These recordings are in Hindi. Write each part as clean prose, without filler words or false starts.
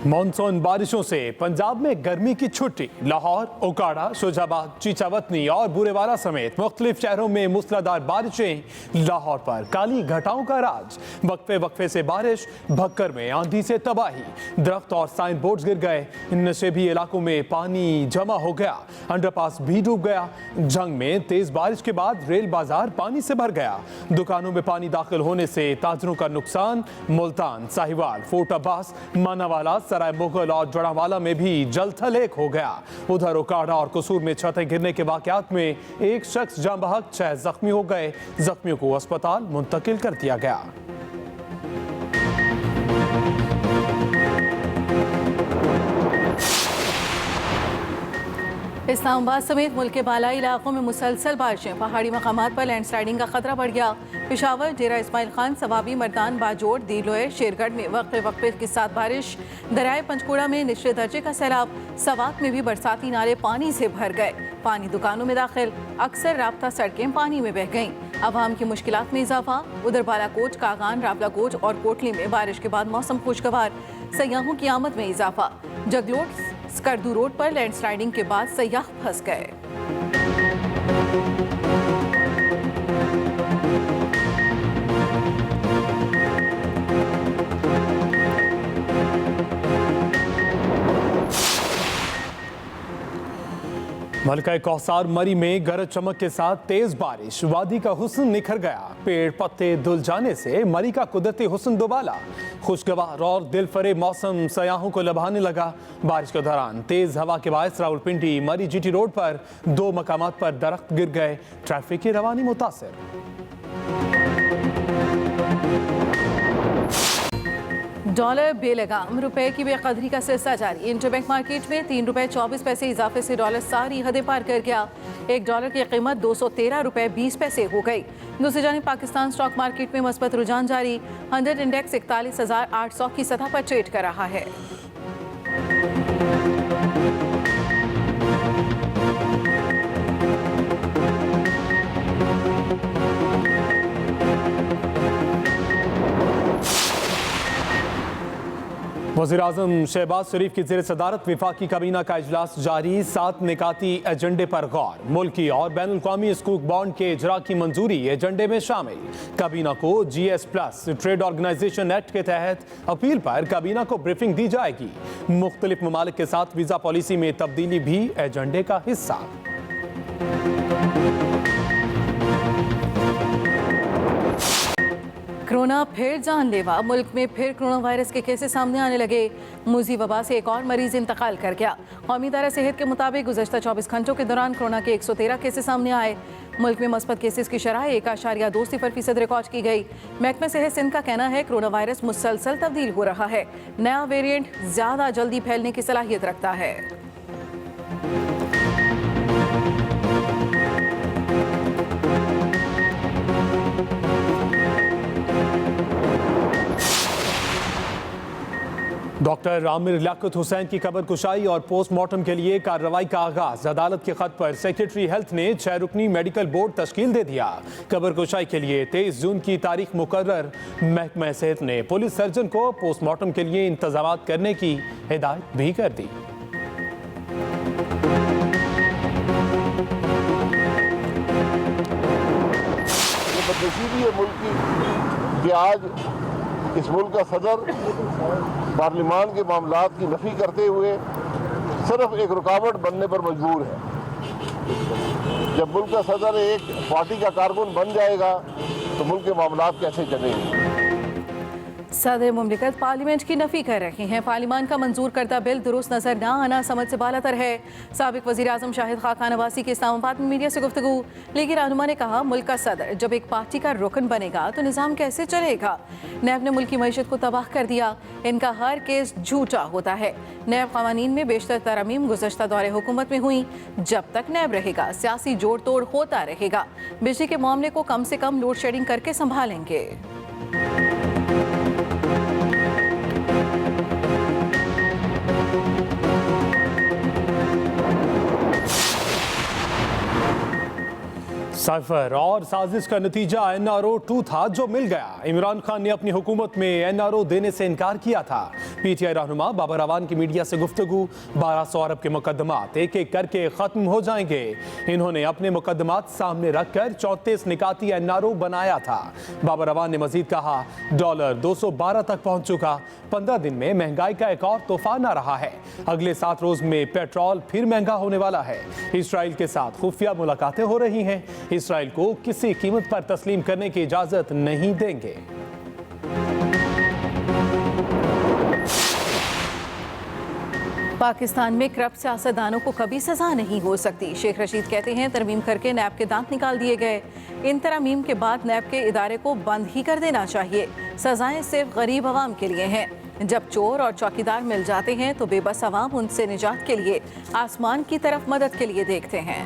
मानसून बारिशों से पंजाब में गर्मी की छुट्टी। लाहौर, ओकाड़ा, शुजाबाद, चीचावतनी और बुरेवाला समेत मुख्तलिफ शहरों में मूसलाधार बारिशें। लाहौर पर काली घटाओं का राज। वक्फे वक्फे से बारिश, भक्कर में आंधी से तबाही। दरख्त और साइन बोर्ड गिर गए। नशेबी इलाकों में पानी जमा हो गया। अंडरपास भी डूब गया। जंग में तेज बारिश के बाद रेल बाजार पानी से भर गया। दुकानों में पानी दाखिल होने से ताजरों का नुकसान। मुल्तान, साहिवाल, फोर्ट अब्बास, मानावाला, सराय मुगल और जड़ावाला में भी जलथल एक हो गया। उधर ओकाड़ा और कसूर में छतें गिरने के वाकयात में एक शख्स जाँ बहक, 6 जख्मी हो गए। जख्मियों को अस्पताल मुंतकिल कर दिया गया। इस्लामाबाद समेत मुल्क के बालाई इलाकों में मुसलसल बारिशें। पहाड़ी मकामात पर लैंडस्लाइडिंग का खतरा बढ़ गया। पेशावर, डेरा इस्माइल खान, सवाबी, मर्दान, बाजोड़, दीलोय, शेरगढ़ में वक्फे वक्फे के साथ बारिश। दरियाए पंचकुड़ा में निचले दर्जे का सैलाब। सवात में भी बरसाती नाले पानी से भर गए। पानी दुकानों में दाखिल। अक्सर राब्ता सड़कें पानी में बह गईं। अवाम की मुश्किलात में इजाफा। उधर बालाकोट, कागान, रावलाकोट और कोटली में बारिश के बाद मौसम खुशगवार। सयाहों की आमद में इजाफा। जगलोट, स्कर्दू रोड पर लैंडस्लाइडिंग के बाद सयाह फंस गए। मलका कौसार मरी में गरज चमक के साथ तेज बारिश। वादी का हुस्न निखर गया। पेड़ पत्ते धुल जाने से मरी का कुदरती हुस्न दुबाला। खुशगवार और दिल फरेब मौसम सयाहों को लभाने लगा। बारिश के दौरान तेज हवा के बायस रावलपिंडी मरी जीटी रोड पर 2 मकामात पर दरख्त गिर गए। ट्रैफिक की रवानी मुतासिर। डॉलर बेलगाम, रुपए की बेकदरी का सिलसिला जारी। इंटरबैंक मार्केट में 3 रुपए 24 पैसे इजाफे से डॉलर सारी हदें पार कर गया। एक डॉलर की कीमत 213 रुपए 20 पैसे हो गई। दूसरी जानिब पाकिस्तान स्टॉक मार्केट में मस्बत रुझान जारी। 100 इंडेक्स 41,800 की सतह पर ट्रेड कर रहा है। वज़ीर-ए-आज़म शहबाज शरीफ की ज़ेर सदारत विफाकी काबीना का इजलास जारी। 7 निकाती एजेंडे पर गौर। मुल्की और बैनुल अक़वामी स्कूक बॉन्ड के इजरा की मंजूरी एजेंडे में शामिल। काबीना को GS+ ट्रेड ऑर्गेनाइजेशन एक्ट के तहत अपील पर काबीना को ब्रीफिंग दी जाएगी। मुख्तलिफ ममालिक के साथ वीज़ा पॉलिसी में तब्दीली भी एजेंडे का हिस्सा। कोरोना फिर जानलेवा। मुल्क में फिर कोरोना वायरस के केसेस सामने आने लगे। मुजी वबा से एक और मरीज इंतकाल कर गया। कौमी इदारा सेहत के मुताबिक गुज़श्ता 24 घंटों के दौरान कोरोना के 113 केसेस सामने आए। मुल्क में मस्बत केसेस की शरह 1.20% रिकॉर्ड की गई। महकमा सेहत सिंध का कहना है कोरोना वायरस मुसलसल तब्दील हो रहा है। नया वेरिएंट ज़्यादा जल्दी फैलने की सलाहियत रखता है। डॉक्टर आमिर लियाकत हुसैन की कब्र कुशाई और पोस्टमार्टम के लिए कार्रवाई का आगाज। अदालत के खत पर सेक्रेटरी हेल्थ ने 6 रुकनी मेडिकल बोर्ड तश्कील दे दिया। कब्र कुशाई के लिए 23 जून की तारीख मुकर्रर। महकमा सेहत ने पुलिस सर्जन को पोस्टमार्टम के लिए इंतजाम करने की हिदायत भी कर दी। मुल्क की आज इस मुल्क का सदर पार्लिमान के मामलात की नफी करते हुए सिर्फ एक रुकावट बनने पर मजबूर है। जब मुल्क का सदर एक पार्टी का कारकुन बन जाएगा तो मुल्क के मामलात कैसे चलेंगे। सदर मुमलिकत पार्लियामेंट की नफी कर रहे हैं। पार्लियामान का मंजूर करदा बिल दुरुस्त नजर न आना समझ से बालातर है। साबिक वज़ीर आज़म शाहिद खाकान नवासी के इस्लामाबाद में मीडिया से गुफ्तगू। लीगी रहनुमा ने कहा मुल्क का सदर जब एक पार्टी का रुकन बनेगा तो निज़ाम कैसे चलेगा। नैब ने मुल्क की मईशत को तबाह कर दिया। इनका हर केस झूठा होता है। नैब क़वानीन में बेशतर तरमीम गुज़श्ता दौरे हुकूमत में हुई। जब तक नैब रहेगा सियासी जोड़ तोड़ होता रहेगा। बिजली के मामले को कम से कम लोड शेडिंग करके संभालेंगे। सफर और साजिश का नतीजा NRO 2 था जो मिल गया। इमरान खान ने अपनी हुकूमत में NRO देने से इनकार किया था। PTI रहनुमा बाबर अवान की मीडिया से गुफ्तगू, 1200 अरब के मुकदमात एक एक करके खत्म हो जाएंगे। इन्होंने अपने मुकदमात सामने रखकर 34 निकाती NRO बनाया था। बाबर अवान ने मजीद कहा, डॉलर 212 तक पहुंच चुका। 15 दिन में महंगाई का एक और तूफान आ रहा है। अगले 7 रोज में पेट्रोल फिर महंगा होने वाला है। इसराइल के साथ खुफिया मुलाकातें हो रही हैं। इसराइल को किसी कीमत पर तस्लीम करने की इजाजत नहीं देंगे। पाकिस्तान में करप्ट सियासतदानों को कभी सजा नहीं हो सकती। शेख रशीद कहते हैं, तरमीम करके नैब के दांत निकाल दिए गए। इन तरमीम के बाद नैब के इदारे को बंद ही कर देना चाहिए। सजाएं सिर्फ गरीब आवाम के लिए हैं। जब चोर और चौकीदार मिल जाते हैं तो बेबस आवाम उनसे निजात के लिए आसमान की तरफ मदद के लिए देखते हैं।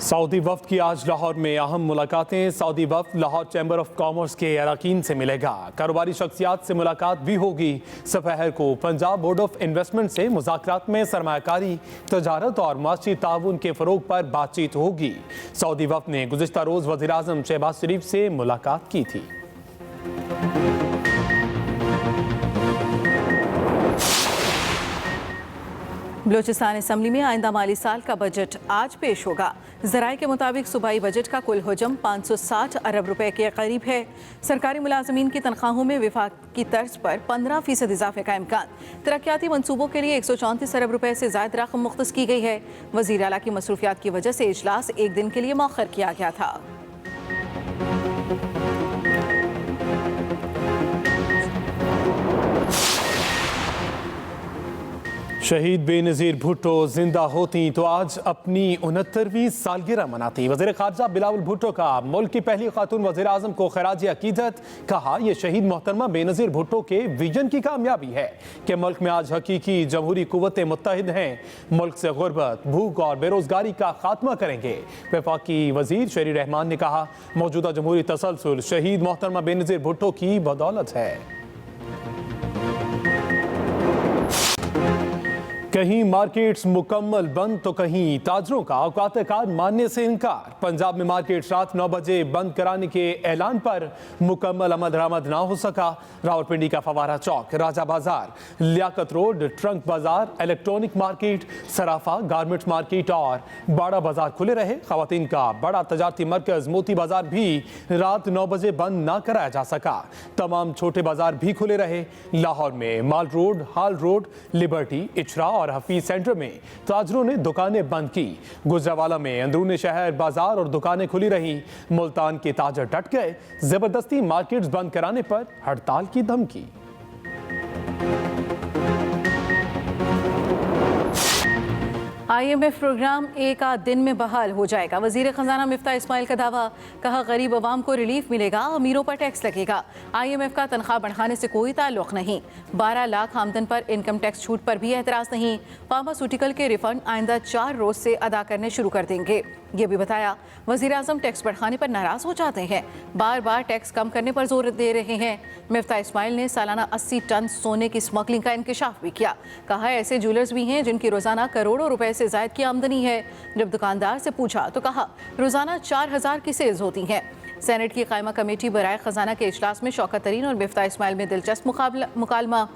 सऊदी वफ्द की आज लाहौर में अहम मुलाकातें। सऊदी वफ्द लाहौर चैम्बर ऑफ कॉमर्स के अरकान से मिलेगा। कारोबारी शख्सियात से मुलाकात भी होगी। सपहर को पंजाब बोर्ड ऑफ इन्वेस्टमेंट से मुज़ाकरात में सरमायाकारी, तजारत और माशी ताउन के फ़रोग पर बातचीत होगी। सऊदी वफ्द ने गुज़िश्ता रोज़ वज़ीर आज़म शहबाज शरीफ से मुलाकात की थी। बलूचिस्तान असम्बली में आइंदा माली साल का बजट आज पेश होगा। ज़राए के मुताबिक सूबाई बजट का कुल हजम 560 अरब रुपए के करीब है। सरकारी मुलाजमीन की तनख्वाहों में विफाक की तर्ज पर 15% इजाफे का इम्कान। तरक्याती मनसूबों के लिए 134 अरब रुपए से ज़ायद रकम मुख्तस की गई है। वज़ीर आला की मसरूफियात की वजह से इजलास एक दिन के लिए मौखर किया गया था। शहीद बेनज़ीर भुट्टो जिंदा होती तो आज अपनी 69वीं सालगिरह मनाती। वज़ीर ख़ारजा बिलावल भुट्टो का मुल्क की पहली खातून वज़ीर आज़म को खराज अकीदत। कहा, यह शहीद मोहतरमा बेनज़ीर भुट्टो के विजन की कामयाबी है कि मुल्क में आज हकीकी जमहूरी कुव्वतें मुत्तहिद हैं। मुल्क से गुर्बत, भूख और बेरोज़गारी का खात्मा करेंगे। वफाकी वज़ीर शेरी रहमान ने कहा, मौजूदा जमहूरी तसलसल शहीद मोहतरमा बेनज़ीर भुट्टो की बदौलत है। कहीं मार्केट्स मुकम्मल बंद तो कहीं ताजरों का औकात कार मानने से इनकार। पंजाब में मार्केट्स रात 9 बजे बंद कराने के ऐलान पर मुकम्मल अमल दरामद ना हो सका। रावलपिंडी का फवारा चौक, राजा बाजार, लियाकत रोड, ट्रंक बाजार, इलेक्ट्रॉनिक मार्केट, सराफा, गारमेंट्स मार्केट और बाड़ा बाजार खुले रहे। खवातीन का बड़ा तजारती मरकज मोती बाजार भी रात 9 बजे बंद ना कराया जा सका। तमाम छोटे बाजार भी खुले रहे। लाहौर में माल रोड, हाल रोड, लिबर्टी, इचरा और हफीज सेंटर में ताजरों ने दुकानें बंद की। गुजरावाला में अंदरूनी शहर बाजार और दुकानें खुली रहीं। मुल्तान के ताजर डट गए। जबरदस्ती मार्केट्स बंद कराने पर हड़ताल की धमकी। IMF प्रोग्राम एक आध दिन में बहाल हो जाएगा। वजीर खजाना मिफ्ता इस्माइल का दावा। कहा, गरीब अवाम को रिलीफ मिलेगा, अमीरों पर टैक्स लगेगा। IMF का तनख्वाह बढ़ाने से कोई ताल्लुक नहीं। 12 लाख आमदन पर इनकम टैक्स छूट पर भी एतराज़ नहीं। फार्मास्यूटिकल के रिफंड आइंदा 4 रोज से अदा करने शुरू कर देंगे। ये भी बताया, वज़ीर आज़म टैक्स बढ़ाने पर नाराज़ हो जाते हैं, बार बार टैक्स कम करने पर जोर दे रहे हैं। मिफ्ता इस्माइल ने सालाना 80 टन सोने की स्मगलिंग का इंकशाफ भी किया। कहा, ऐसे ज्वेलर्स भी हैं जिनकी रोज़ाना करोड़ों रुपए से ज़ायद की आमदनी है। जब दुकानदार से पूछा तो कहा, रोज़ाना 4000 की सेल्स होती हैं। सेनेट की कायमा कमेटी बराए खजाना के इजलास में शौकत तरीन और मिफ्ता इस्माइल में दिलचस्प मुकालमा।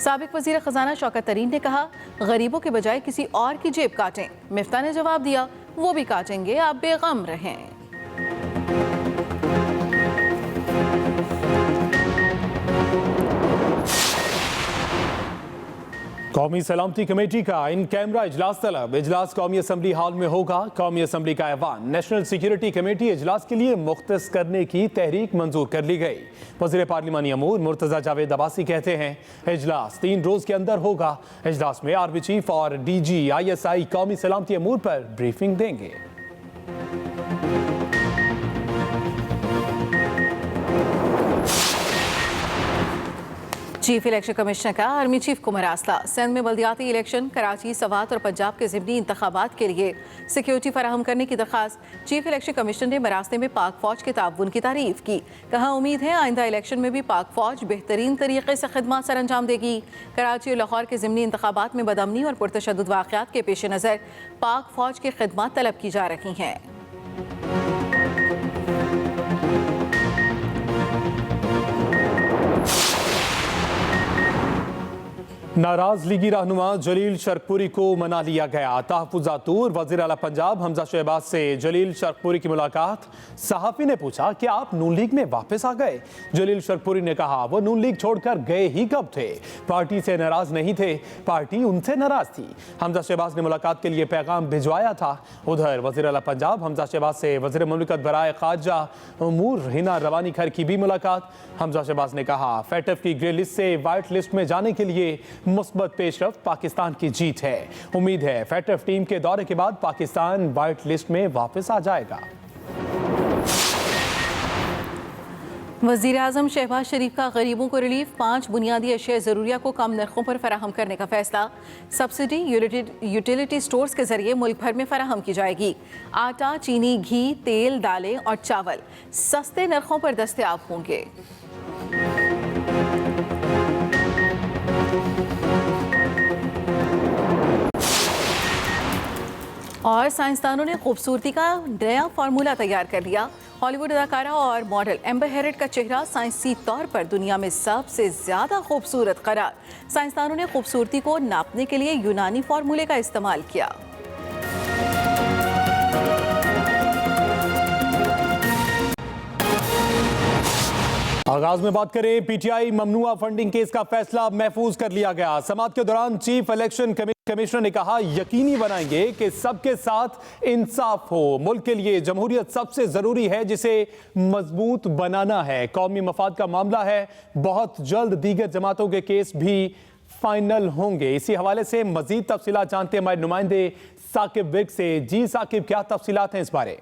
साबिक वज़ीर खजाना शौकत तरीन ने कहा, गरीबों के बजाय किसी और की जेब काटें। मिफ्ता ने जवाब दिया, वो भी काटेंगे, आप बेगम रहें। कौमी सलामती कमेटी का इन कैमरा इजलास तलब। इजलास कौमी असम्बली हॉल में होगा। कौमी असम्बली का ऐवान नेशनल सिक्योरिटी कमेटी इजलास के लिए मुख्तस करने की तहरीक मंजूर कर ली गई। वज़ीर पार्लिमानी अमूर मुर्तज़ा जावेद अब्बासी कहते हैं, इजलास 3 रोज के अंदर होगा। इजलास में आर्मी चीफ और DG ISI कौमी सलामती अमूर पर ब्रीफिंग देंगे। चीफ इलेक्शन कमिश्नर का आर्मी चीफ को मरासला। सिंध में बल्दियाती इलेक्शन, कराची, सवात और पंजाब के ज़िमनी इंतखाबात के लिए सिक्योरिटी फराहम करने की दरख्वास्त। चीफ इलेक्शन कमिश्नर ने मरासले में पाक फौज के ताउन की तारीफ की। कहा उम्मीद है आइंदा इलेक्शन में भी पाक फौज बेहतरीन तरीके से खिदमत सर अंजाम देगी। कराची और लाहौर के ज़िमनी इंतखाबात में बदअमनी और पुरतशद्दुद वाक़यात के पेश नज़र पाक फौज की खिदमत तलब की जा रही हैं। नाराज लीगी रहनुमा जलील शर्कपुरी को मना लिया गया। तहफ़्फ़ुज़ात दूर वज़ीर आला पंजाब हमजा शहबाज से जलील शर्कपुरी की मुलाकात। सहाफ़ी ने पूछा कि आप नून लीग में वापस आ गए। जलील शर्कपुरी ने कहा वो नून लीग छोड़कर गए ही कब थे, पार्टी से नाराज नहीं थे, पार्टी उनसे नाराज थी। हमजा शहबाज ने मुलाकात के लिए पैगाम भिजवाया था। उधर वज़ीर आला पंजाब हमजा शहबाज से वज़ीर मुमलिकत बराए ख़ारजा उमूर हिना रवानी खैर की भी मुलाकात। हमजा शहबाज ने कहा फैटफ की ग्रे लिस्ट से वाइट लिस्ट में जाने के लिए मुस्बत पेशरफ्त पाकिस्तान की जीत है। उम्मीद है फैटफ टीम के दौरे के बाद पाकिस्तान वाइट लिस्ट में वापस आ जाएगा। वज़ीर आज़म शहबाज शरीफ का गरीबों को रिलीफ, 5 बुनियादी अशिया ज़रूरिया को कम नरखों पर फराहम करने का फैसला। सब्सिडी यूटिलिटी स्टोर्स के जरिए मुल्क भर में फराहम की जाएगी। आटा, चीनी, घी, तेल, दालें और चावल सस्ते नरखों पर दस्तयाब होंगे। और साइंसदानों ने खूबसूरती का नया फार्मूला तैयार कर लिया। हॉलीवुड अदाकारा और मॉडल एम्बर हेरेड का चेहरा साइंसी तौर पर दुनिया में सबसे ज्यादा खूबसूरत करार। साइंसदानों ने खूबसूरती को नापने के लिए यूनानी फार्मूले का इस्तेमाल किया। आगाज में बात करें, पीटीआई ममनुआ फंडिंग केस का फैसला महफूज कर लिया गया। समाअत के दौरान चीफ इलेक्शन कमिश्नर ने कहा यकीनी बनाएंगे कि सबके साथ इंसाफ हो। मुल्क के लिए जमहूरियत सबसे जरूरी है जिसे मजबूत बनाना है। कौमी मफाद का मामला है, बहुत जल्द दीगर जमातों के केस भी फाइनल होंगे। इसी हवाले से मजीद तफसीलात जानते हैं हमारे नुमाइंदे साकिब विर्क से। जी साकिब, क्या तफसीलात हैं इस बारे?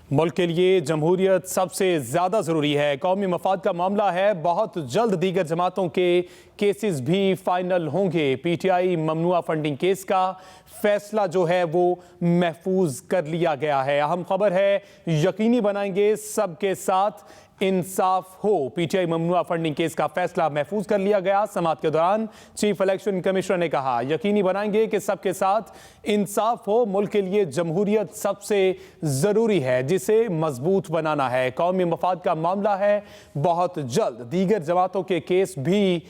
मुल्क के लिए जमहूरियत सबसे ज़्यादा ज़रूरी है, कौमी मफाद का मामला है, बहुत जल्द दीगर जमातों के केसेस भी फाइनल होंगे। पीटीआई ममनुआ फंडिंग केस का फैसला जो है वो महफूज कर लिया गया है। अहम खबर है, यकीनी बनाएंगे सबके साथ इंसाफ हो। पीटीआई ममनुआ फंडिंग केस का फैसला महफूज कर लिया गया। समाअत के दौरान चीफ इलेक्शन कमिश्नर ने कहा यकीनी बनाएंगे कि सबके साथ इंसाफ हो। मुल्क के लिए जमहूरियत सबसे जरूरी है जिसे मजबूत बनाना है। कौमी मफाद का मामला है, बहुत जल्द दीगर जमातों के केस भी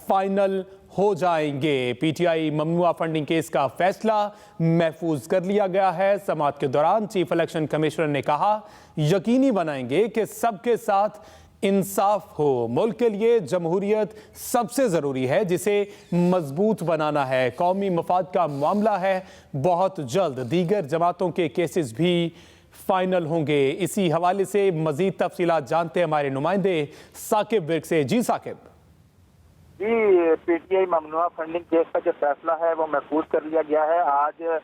फाइनल हो जाएंगे। पीटीआई ममनुआ फंडिंग केस का फैसला महफूज कर लिया गया है। समाअत के दौरान चीफ इलेक्शन कमिश्नर ने कहा यकीनी बनाएंगे कि सबके साथ इंसाफ हो। मुल्क के लिए जमहूरियत सबसे ज़रूरी है जिसे मजबूत बनाना है। कौमी मफाद का मामला है, बहुत जल्द दीगर जमातों के केसेस भी फाइनल होंगे। इसी हवाले से मजीद तफसीलात जानते हैं हमारे नुमाइंदे साकिब विर्क से। जी साकिब। जी, पीटीआई ममनुआ फंडिंग केस का जो फैसला है वो महफूज कर लिया गया है। आज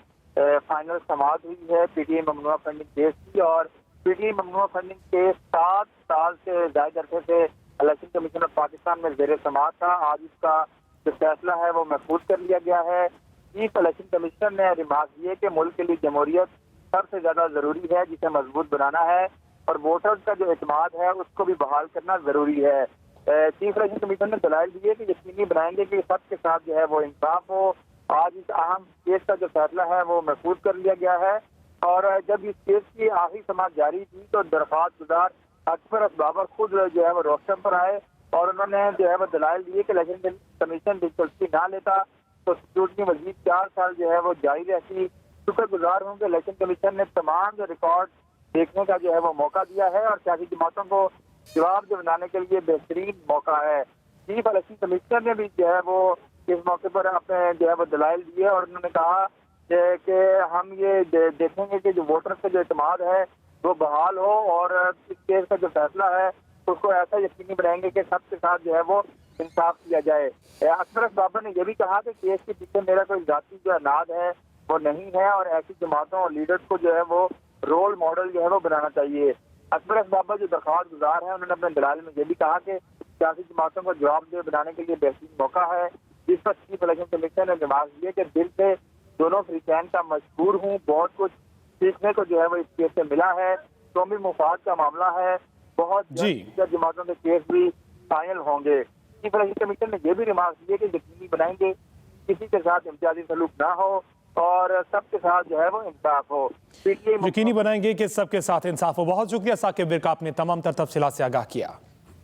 फाइनल समाअत हुई है पीटीआई ममनुआ फंडिंग केस की, और पीटीआई ममनुआ फंडिंग केस 7 साल से ज्यादा अरसे से इलेक्शन कमीशन ऑफ पाकिस्तान में ज़ेर समाअत था। आज इसका जो फैसला है वो महफूज कर लिया गया है। चीफ इलेक्शन कमिश्नर ने रिमार्क दिए कि मुल्क के लिए जमहूरियत सबसे ज्यादा जरूरी है जिसे मजबूत बनाना है, और वोटर्स का जो एतमाद है उसको भी बहाल करना जरूरी है। चीफ इलेक्शन कमीशन ने दलाइल दिए कि यकीनी बनाएंगे कि सबके साथ जो है वो इंसाफ हो। आज इस अहम केस का जो फैसला है वो महफूज कर लिया गया है, और जब इस केस की आखिरी समाअत जारी थी तो दरख्वास्त गुजार अकबर असबाबर खुद जो है वो रोस्टम पर आए, और उन्होंने जो है वो दलाइल दिए कि इलेक्शन कमीशन दिलचस्पी ना लेता तो स्क्रूटनी मजीद 4 साल जो है वो जारी रहती। शुक्रगुजार हूँ कि इलेक्शन कमीशन ने तमाम जो रिकॉर्ड देखने का जो है वो मौका दिया है, और सियासी जमातों को जवाब बनाने के लिए बेहतरीन मौका है। चीफ इलेक्शन कमिश्नर ने भी जो है वो इस मौके पर अपने जो है वो दलाइल दिए, और उन्होंने कहा कि हम ये देखेंगे कि जो वोटर्स का जो एतमाद है वो बहाल हो, और इस केस का जो फैसला है उसको ऐसा यकीनी बनाएंगे कि सबके साथ जो है वो इंसाफ किया जाए। अकबर असबाबर ने यह भी कहा कि केस के पीछे मेरा कोई जाती जो अनाद है वो नहीं है, और ऐसी जमातों और लीडर्स को जो है वो रोल मॉडल जो है वो बनाना चाहिए। अकबर असबाबर जो दरख्वास्त गुजार है उन्होंने अपने दलाल में ये भी कहा कि सियासी जमातों को जवाबदेह बनाने के लिए बेहतरीन मौका है। जिस पर चीफ इलेक्शन कमीशन ने रिमार्क दिए कि दिल से दोनों फ्रीकैन का मशहूर हूँ, बहुत कुछ सीखने को जो है वो इस केस से मिला है। कौमी मुफाद का मामला है, बहुत जल्द जमातों के केस भी फाइनल होंगे। चीफ इलेक्शन कमीशन ने यह भी रिमार्क दिए कि यकीनी बनाएंगे किसी के साथ इम्तियाजी सलूक ना हो और सबके साथ जो है वो इंसाफ हो। यकीनी बनाएंगे कि सबके साथ इंसाफ हो। बहुत शुक्रिया साकिब विर्क, आपने तमाम तर तफसीलात से आगाह किया।